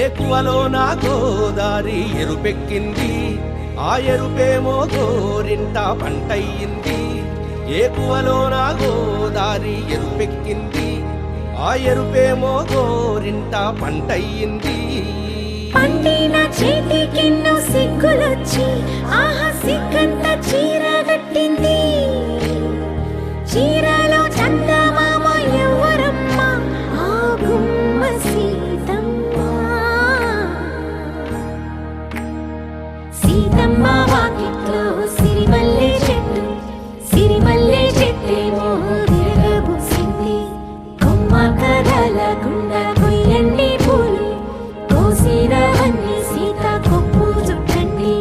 ఏకువలో నా గోదారి ఎరుపెక్కింది, ఆ ఎరుపేమో గోరింట పంటయ్యింది. ఏకువలో నా గోదారి ఎరుపెక్కింది, ఆ ఎరుపేమో గోరింట పంటయ్యింది. పండిన చేతికెన్నో సిగ్గులొచ్చి ఆహా సిగ్గంత చీర కట్టింది. చీరలో చందమామ ఎవరమ్మ, ఆ గుమ్మ సీతమ్మ. సీతమ్మ వాకిట్లో సిరిమల్లె చెట్టు, సిరిమల్లె చెట్టేమో విరగబూసింది. కొమ్మ కదలకుండా కొయ్యండి పూలు, కోసిరవన్నీ సీత కొప్పు చుట్టండి.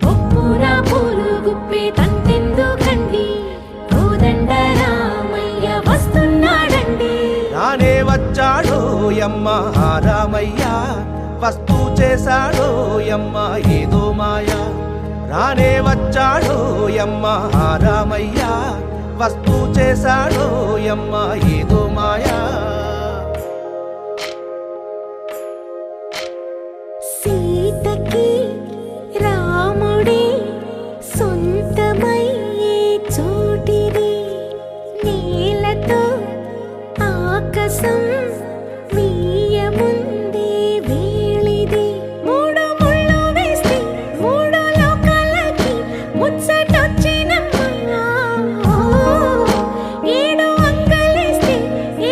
కొప్పున పూలు గుప్పే తంతెందుకండి, కోదండ రామయ్య వస్తున్నాడండి. రానే వచ్చాడో యమ్మ రామయ్య, వస్తూ చేశాడో యమ్మ ఏదో మాయ. రానే వచ్చాడో యమ్మ రామయ్య, వస్తూ చేశాడో యమ్మ ఏదో మాయా. సీతకి రాముడే సొంతమయ్యే చోటిది, నేలతో ఆకాశం వీయముందే వేళిది. మూడు ముళ్ళు వేస్తే మూడు లోకాలకి ముచ్చటొచ్చినమ్మా. ఏడు అంగలేస్తే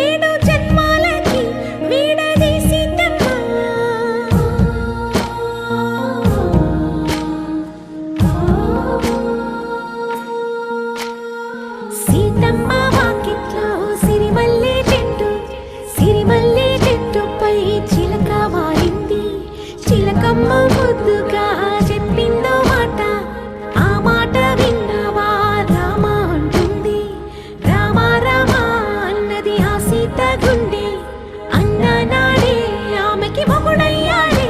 ఏడు జన్మాలకి వీడదీసిద్దమ్మా. సీతమ్మ వాకిట్లో సిరిమల్లె చెట్టు, సిరిమల్లె చెట్టుపై చిలక వాలింది. చిలకమ్మ ముద్దుగా చెప్పిందో మాట, ఆ మాట విన్నవా రామ అంటుంది. రామ రామ అన్నది ఆ సీత గుండె, అన్న నాడే ఆమెకి మొగుడయ్యాడే.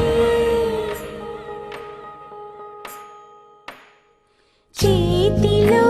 చేతిలో